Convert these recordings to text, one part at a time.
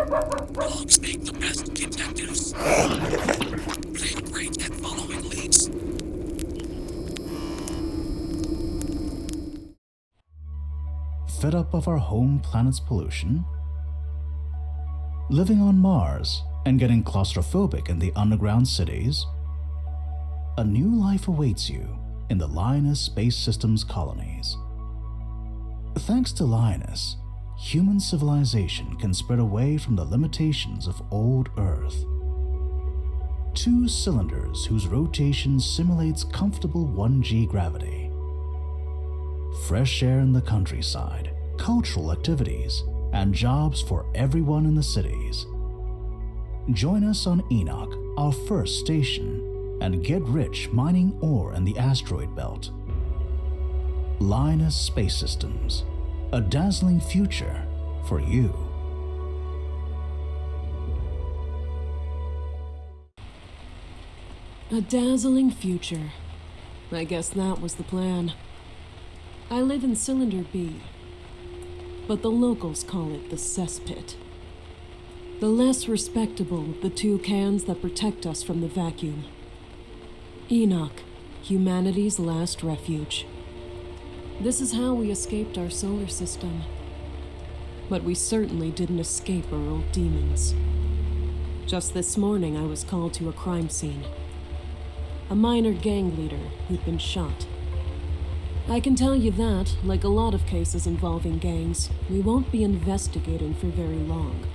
Dogs make the best detectives. They're great at following leads. Fed up of our home planet's pollution? Living on Mars and getting claustrophobic in the underground cities? A new life awaits you in the Linus Space Systems colonies. Thanks to Linus, human civilization can spread away from the limitations of old Earth. 2 cylinders whose rotation simulates comfortable 1G gravity. Fresh air in the countryside, cultural activities, and jobs for everyone in the cities. Join us on Enoch, our first station, and get rich mining ore in the asteroid belt. Linus Space Systems, a dazzling future for you. A dazzling future. I guess that was the plan. I live in Cylinder B, but the locals call it the cesspit. The less respectable of the 2 cans that protect us from the vacuum. Enoch, humanity's last refuge. This is how we escaped our solar system. But we certainly didn't escape our old demons. Just this morning I was called to a crime scene. A minor gang leader who'd been shot. I can tell you that, like a lot of cases involving gangs, we won't be investigating for very long.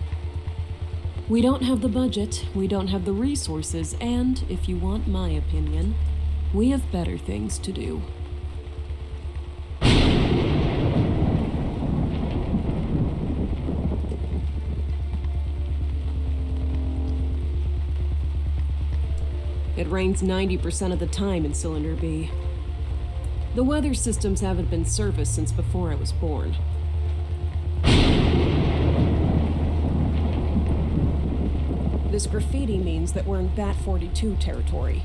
We don't have the budget, we don't have the resources, and, if you want my opinion, we have better things to do. It rains 90% of the time in Cylinder B. The weather systems haven't been serviced since before I was born. This graffiti means that we're in Bat 42 territory.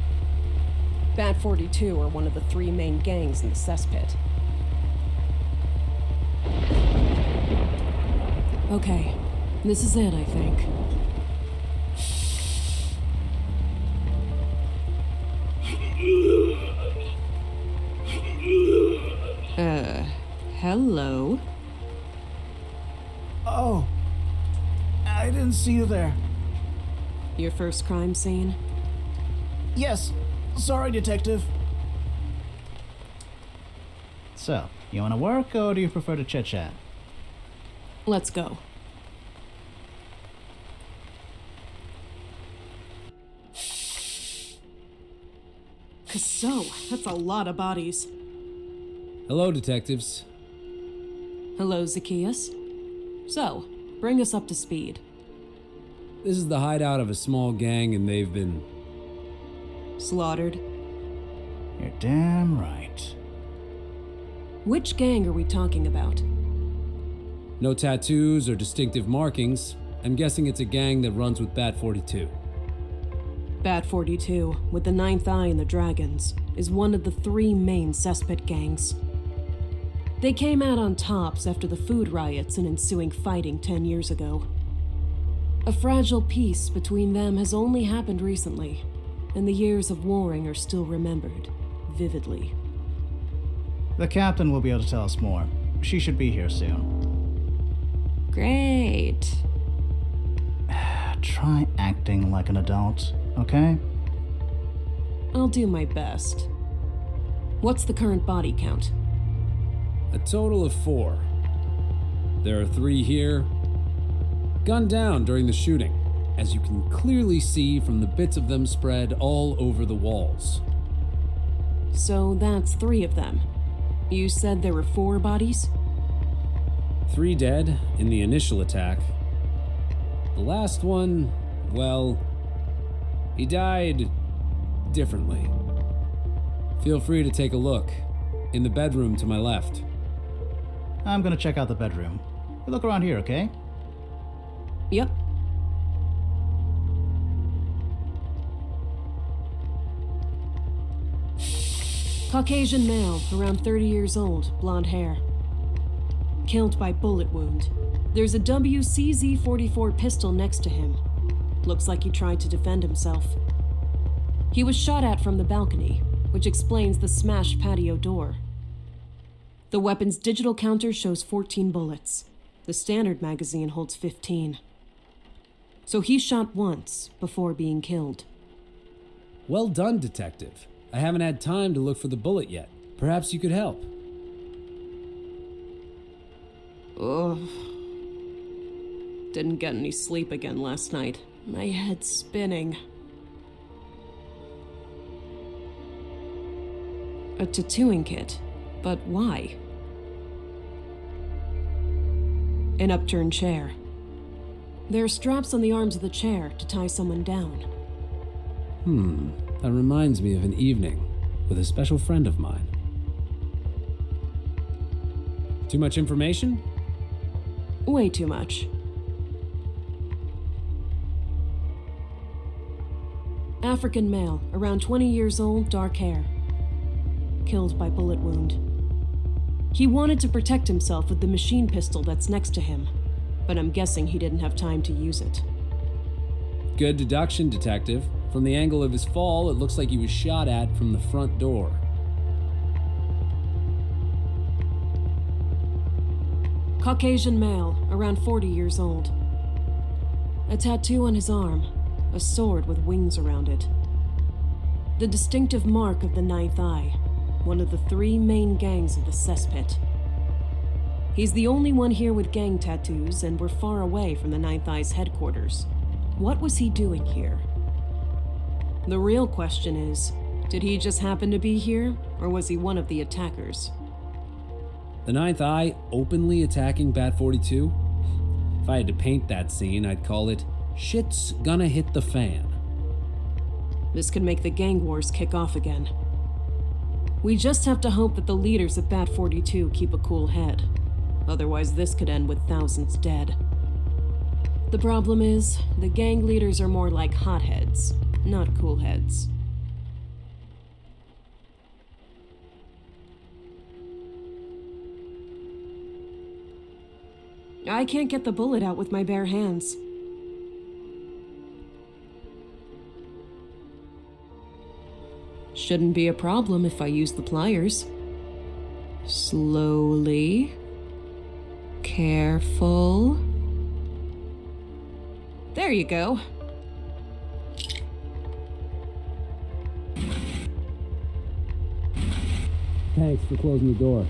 Bat 42 are one of the 3 main gangs in the cesspit. Okay, this is it, I think. Hello? Oh, I didn't see you there. Your first crime scene? Yes, sorry, detective. So, you want to work or do you prefer to chit-chat? Let's go. So, that's a lot of bodies. Hello, detectives. Hello, Zacchaeus. So, bring us up to speed. This is the hideout of a small gang and they've been... Slaughtered. You're damn right. Which gang are we talking about? No tattoos or distinctive markings. I'm guessing it's a gang that runs with Bat 42. Bat 42, with the 9th Eye and the Dragons, is one of the 3 main cesspit gangs. They came out on tops after the food riots and ensuing fighting 10 years ago. A fragile peace between them has only happened recently, and the years of warring are still remembered, vividly. The captain will be able to tell us more. She should be here soon. Great. Try acting like an adult, okay? I'll do my best. What's the current body count? A total of 4. There are 3 here, gunned down during the shooting, as you can clearly see from the bits of them spread all over the walls. So that's 3 of them. You said there were 4 bodies? 3 dead in the initial attack. The last one, well, he died differently. Feel free to take a look. In the bedroom to my left. I'm gonna check out the bedroom. You look around here, okay? Yep. Caucasian male, around 30 years old, blonde hair. Killed by bullet wound. There's a WCZ-44 pistol next to him. Looks like he tried to defend himself. He was shot at from the balcony, which explains the smashed patio door. The weapon's digital counter shows 14 bullets. The standard magazine holds 15. So he shot once before being killed. Well done, Detective. I haven't had time to look for the bullet yet. Perhaps you could help. Ugh. Didn't get any sleep again last night. My head's spinning. A tattooing kit. But why? An upturned chair. There are straps on the arms of the chair to tie someone down. That reminds me of an evening with a special friend of mine. Too much information? Way too much. African male, around 20 years old, dark hair. Killed by bullet wound. He wanted to protect himself with the machine pistol that's next to him, but I'm guessing he didn't have time to use it. Good deduction, Detective. From the angle of his fall, it looks like he was shot at from the front door. Caucasian male, around 40 years old. A tattoo on his arm, a sword with wings around it. The distinctive mark of the ninth eye, one of the 3 main gangs of the cesspit. He's the only one here with gang tattoos, and we're far away from the ninth eye's headquarters. What was he doing here? The real question is, did he just happen to be here, or was he one of the attackers? The ninth eye openly attacking Bat 42? If I had to paint that scene, I'd call it, "Shit's gonna hit the fan." This could make the gang wars kick off again. We just have to hope that the leaders of Bat 42 keep a cool head. Otherwise, this could end with thousands dead. The problem is, the gang leaders are more like hotheads, not cool heads. I can't get the bullet out with my bare hands. Shouldn't be a problem if I use the pliers. Slowly. Careful. There you go. Thanks for closing the door.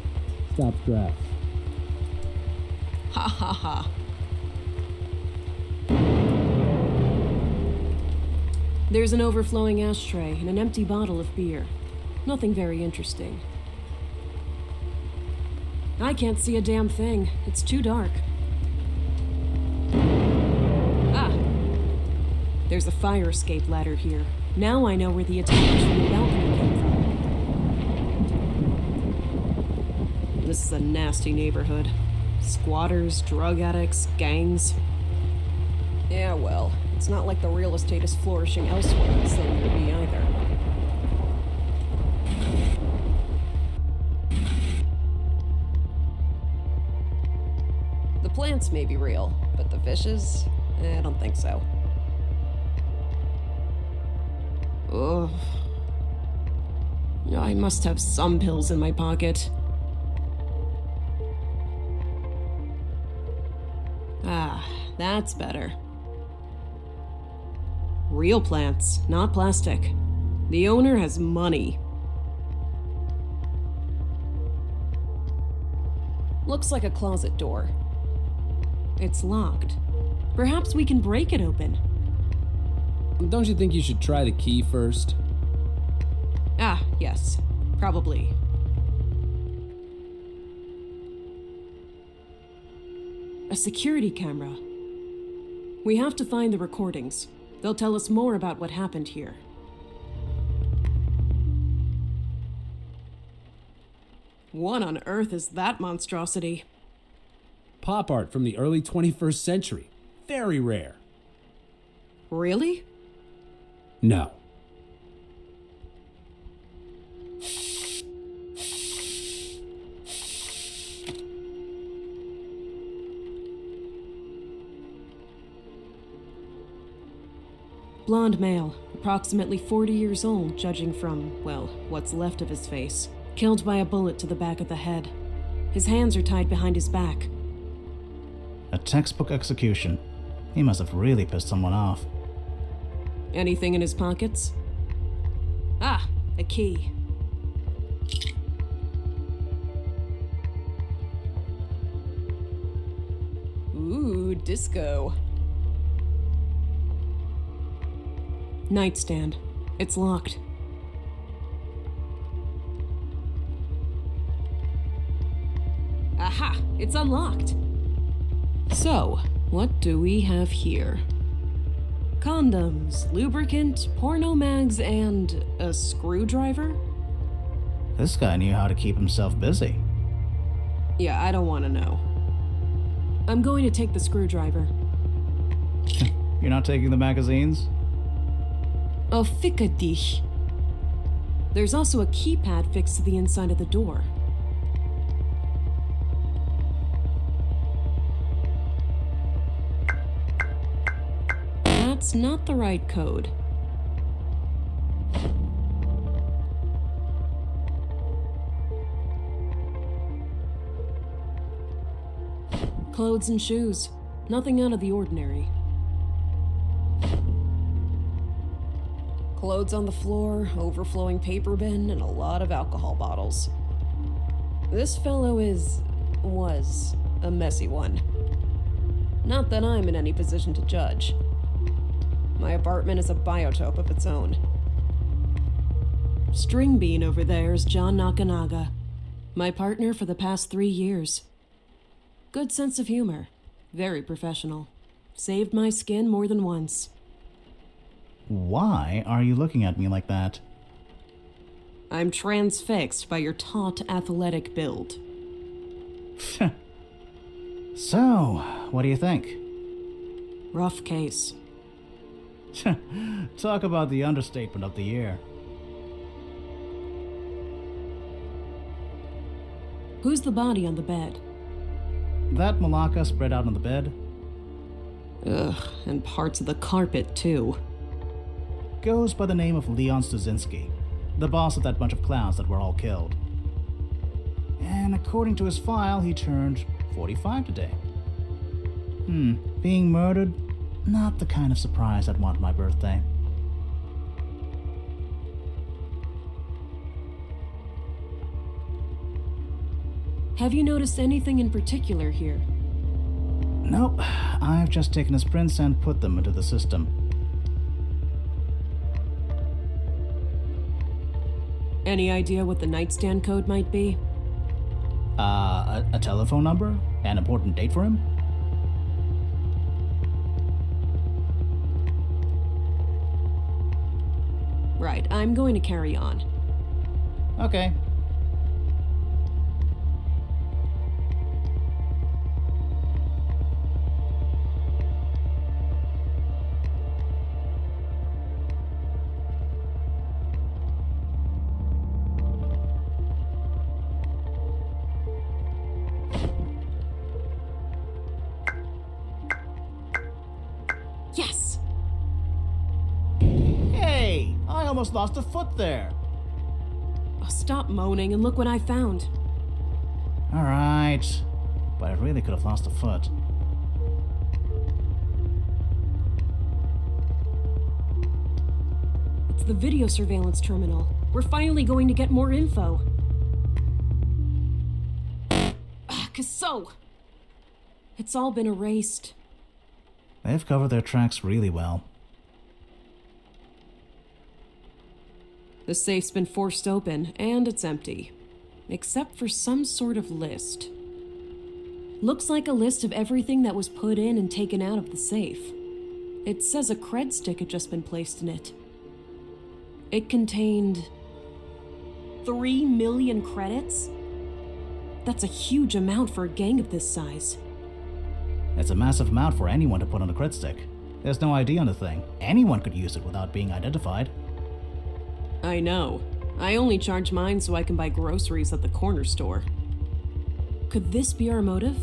Stop drafts. Ha ha ha. There's an overflowing ashtray and an empty bottle of beer. Nothing very interesting. I can't see a damn thing. It's too dark. Ah! There's a fire escape ladder here. Now I know where the attackers from the balcony came from. This is a nasty neighborhood. Squatters, drug addicts, gangs. Yeah, well, it's not like the real estate is flourishing elsewhere in Cylinder B either. The plants may be real, but the fishes? I don't think so. Ugh. I must have some pills in my pocket. Ah, that's better. Real plants, not plastic. The owner has money. Looks like a closet door. It's locked. Perhaps we can break it open. Don't you think you should try the key first? Ah, yes. Probably. A security camera. We have to find the recordings. They'll tell us more about what happened here. What on earth is that monstrosity? Pop art from the early 21st century. Very rare. Really? No. Blonde male, approximately 40 years old, judging from, well, what's left of his face. Killed by a bullet to the back of the head. His hands are tied behind his back. A textbook execution. He must have really pissed someone off. Anything in his pockets? Ah, a key. Ooh, disco. Nightstand. It's locked. Aha! It's unlocked! So, what do we have here? Condoms, lubricant, porno mags, and a screwdriver? This guy knew how to keep himself busy. Yeah, I don't want to know. I'm going to take the screwdriver. You're not taking the magazines? Oh, ficka dich. There's also a keypad fixed to the inside of the door. That's not the right code. Clothes and shoes. Nothing out of the ordinary. Clothes on the floor, overflowing paper bin, and a lot of alcohol bottles. This fellow was a messy one. Not that I'm in any position to judge. My apartment is a biotope of its own. String bean over there is John Nakanaga, my partner for the past 3 years. Good sense of humor, very professional. Saved my skin more than once. Why are you looking at me like that? I'm transfixed by your taut athletic build. So, what do you think? Rough case. Talk about the understatement of the year. Who's the body on the bed? That Malacca spread out on the bed Ugh, and parts of the carpet, too. goes by the name of Leon Stuzinski, the boss of that bunch of clowns that were all killed. And according to his file, he turned 45 today. Being murdered? Not the kind of surprise I'd want my birthday. Have you noticed anything in particular here? Nope, I've just taken his prints and put them into the system. Any idea what the nightstand code might be? A telephone number? An important date for him? Right, I'm going to carry on. Okay. Yes! Hey! I almost lost a foot there! Oh, stop moaning and look what I found. Alright. But I really could have lost a foot. It's the video surveillance terminal. We're finally going to get more info. So, it's all been erased. They've covered their tracks really well. The safe's been forced open, and it's empty. Except for some sort of list. Looks like a list of everything that was put in and taken out of the safe. It says a cred stick had just been placed in it. It contained 3 million credits? That's a huge amount for a gang of this size. It's a massive amount for anyone to put on a cred stick. There's no ID on the thing. Anyone could use it without being identified. I know. I only charge mine so I can buy groceries at the corner store. Could this be our motive?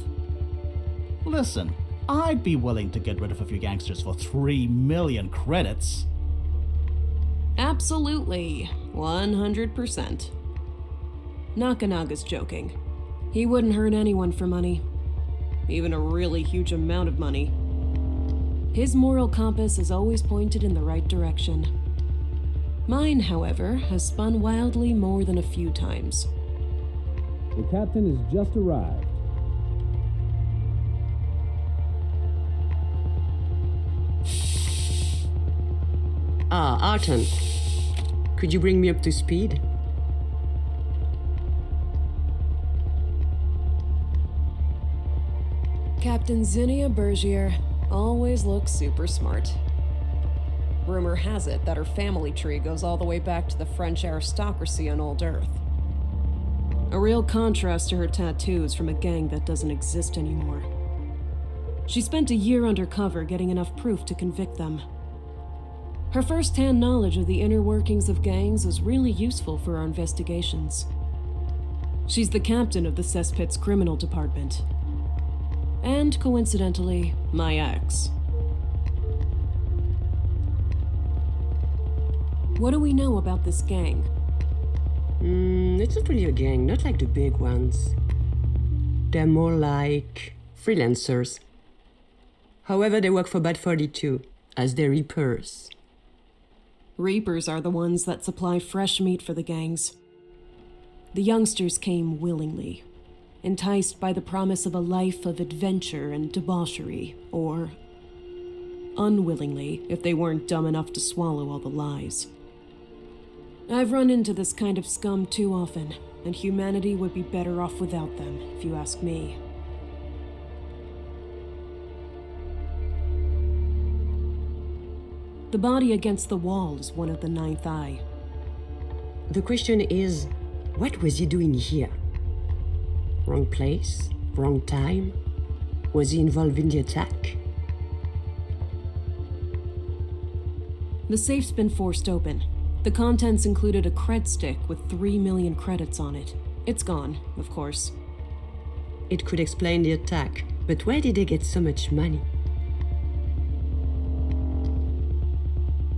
Listen, I'd be willing to get rid of a few gangsters for 3 million credits. Absolutely. 100%. Nakanaga's joking. He wouldn't hurt anyone for money. Even a really huge amount of money. His moral compass is always pointed in the right direction. Mine, however, has spun wildly more than a few times. The captain has just arrived. Ah, Arton. Could you bring me up to speed? Captain Zinnia Bergier always looks super smart. Rumor has it that her family tree goes all the way back to the French aristocracy on Old Earth. A real contrast to her tattoos from a gang that doesn't exist anymore. She spent a year undercover getting enough proof to convict them. Her first-hand knowledge of the inner workings of gangs is really useful for our investigations. She's the captain of the Cesspit's criminal department. And, coincidentally, my ex. What do we know about this gang? It's not really a gang, not like the big ones. They're more like freelancers. However, they work for Bad 42 as their reapers. Reapers are the ones that supply fresh meat for the gangs. The youngsters came willingly, enticed by the promise of a life of adventure and debauchery, or unwillingly if they weren't dumb enough to swallow all the lies. I've run into this kind of scum too often, and humanity would be better off without them, if you ask me. The body against the wall is one of the Ninth Eye. The question is, what was he doing here? Wrong place? Wrong time? Was he involved in the attack? The safe's been forced open. The contents included a cred stick with 3 million credits on it. It's gone, of course. It could explain the attack, but where did they get so much money?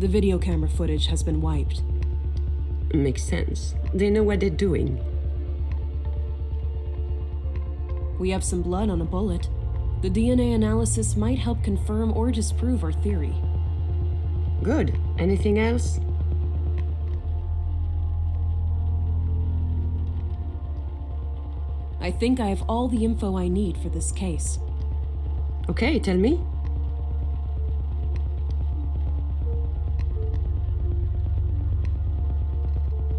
The video camera footage has been wiped. Makes sense. They know what they're doing. We have some blood on a bullet. The DNA analysis might help confirm or disprove our theory. Good. Anything else? I think I have all the info I need for this case. Okay, tell me.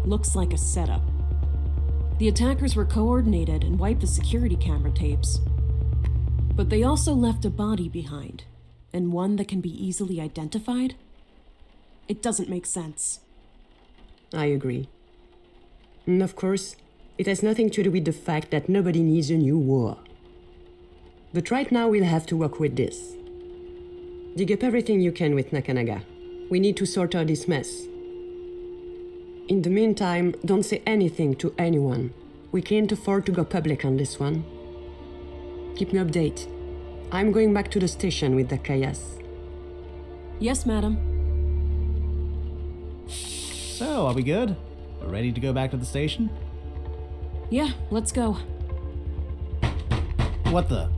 Looks like a setup. The attackers were coordinated and wiped the security camera tapes. But they also left a body behind, and one that can be easily identified? It doesn't make sense. I agree. And of course, it has nothing to do with the fact that nobody needs a new war. But right now we'll have to work with this. Dig up everything you can with Nakanaga. We need to sort out this mess. In the meantime, don't say anything to anyone. We can't afford to go public on this one. Keep me updated. I'm going back to the station with the Kayas. Yes, madam. So, are we good? We're ready to go back to the station? Yeah, let's go. What the?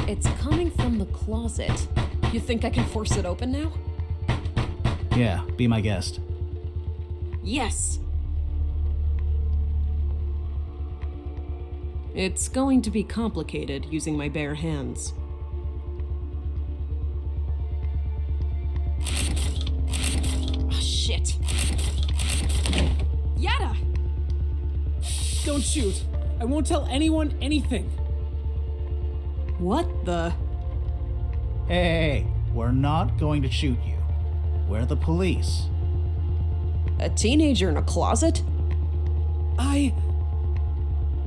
It's coming from the closet. You think I can force it open now? Yeah, be my guest. Yes! It's going to be complicated using my bare hands. Oh, shit. Yada! Don't shoot! I won't tell anyone anything! What the? Hey, we're not going to shoot you. We're the police. A teenager in a closet?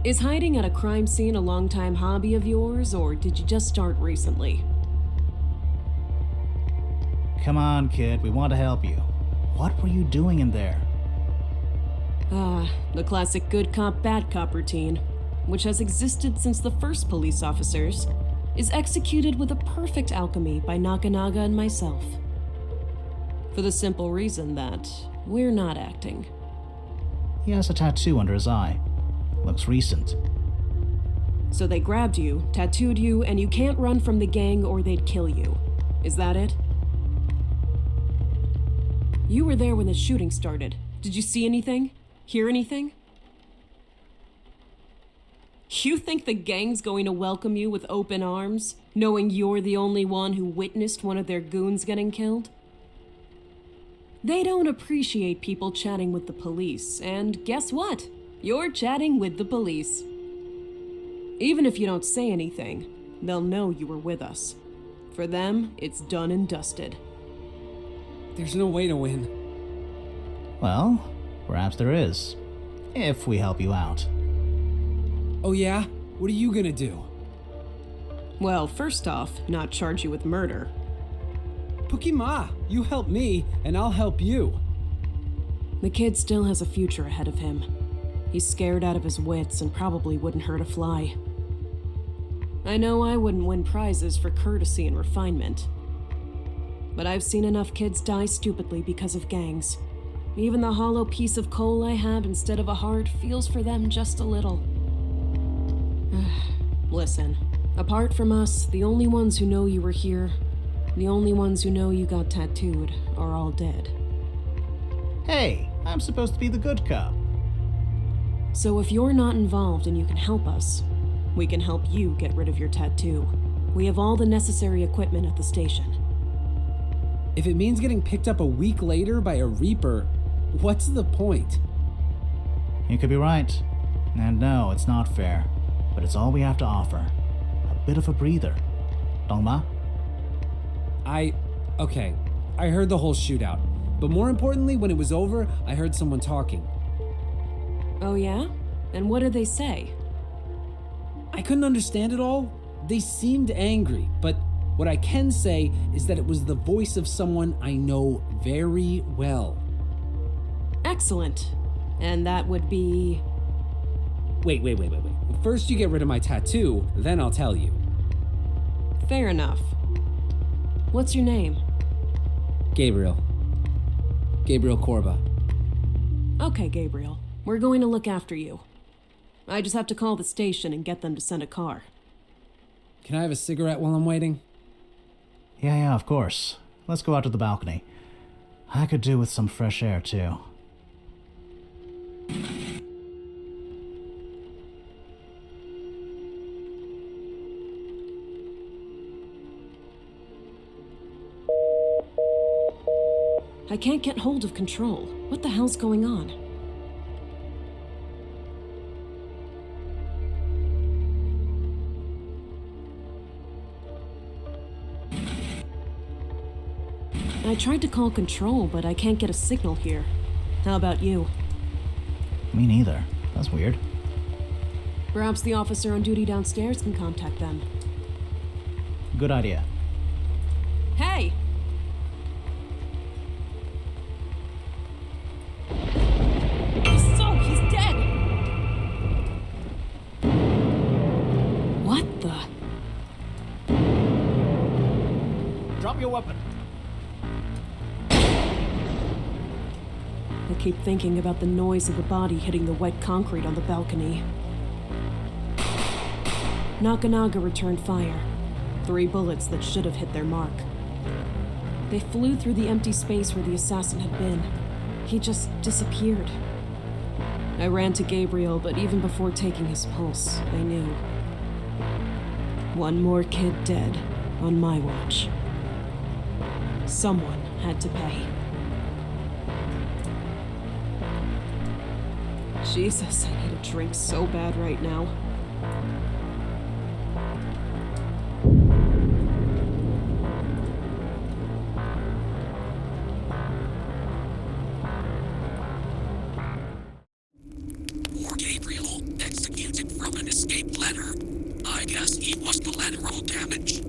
Is hiding at a crime scene a long-time hobby of yours, or did you just start recently? Come on, kid, we want to help you. What were you doing in there? The classic good cop, bad cop routine, which has existed since the first police officers, is executed with a perfect alchemy by Nakanaga and myself. For the simple reason that we're not acting. He has a tattoo under his eye. Looks recent. So they grabbed you, tattooed you, and you can't run from the gang or they'd kill you. Is that it? You were there when the shooting started. Did you see anything? Hear anything? You think the gang's going to welcome you with open arms, knowing you're the only one who witnessed one of their goons getting killed? They don't appreciate people chatting with the police, and guess what? You're chatting with the police. Even if you don't say anything, they'll know you were with us. For them, it's done and dusted. There's no way to win. Well, perhaps there is. If we help you out. Oh yeah? What are you gonna do? Well, first off, not charge you with murder. Pukima, you help me, and I'll help you. The kid still has a future ahead of him. He's scared out of his wits and probably wouldn't hurt a fly. I know I wouldn't win prizes for courtesy and refinement. But I've seen enough kids die stupidly because of gangs. Even the hollow piece of coal I have instead of a heart feels for them just a little. Listen, apart from us, the only ones who know you were here, the only ones who know you got tattooed, are all dead. Hey, I'm supposed to be the good cop. So if you're not involved and you can help us, we can help you get rid of your tattoo. We have all the necessary equipment at the station. If it means getting picked up a week later by a Reaper, what's the point? You could be right. And no, it's not fair. But it's all we have to offer. A bit of a breather. Dongma? Okay, I heard the whole shootout. But more importantly, when it was over, I heard someone talking. Oh yeah? And what did they say? I couldn't understand it all. They seemed angry, but what I can say is that it was the voice of someone I know very well. Excellent. And that would be... Wait. First you get rid of my tattoo, then I'll tell you. Fair enough. What's your name? Gabriel Corba. Okay, Gabriel. We're going to look after you. I just have to call the station and get them to send a car. Can I have a cigarette while I'm waiting? Yeah, of course. Let's go out to the balcony. I could do with some fresh air, too. I can't get hold of control. What the hell's going on? I tried to call control, but I can't get a signal here. How about you? Me neither. That's weird. Perhaps the officer on duty downstairs can contact them. Good idea. Hey! So, he's dead! What the? Drop your weapon. I keep thinking about the noise of the body hitting the wet concrete on the balcony. Nakanaga returned fire. 3 bullets that should have hit their mark. They flew through the empty space where the assassin had been. He just disappeared. I ran to Gabriel, but even before taking his pulse, I knew. One more kid dead on my watch. Someone had to pay. Jesus, I need a drink so bad right now. Poor Gabriel, executed from an escape ladder. I guess he was collateral damage.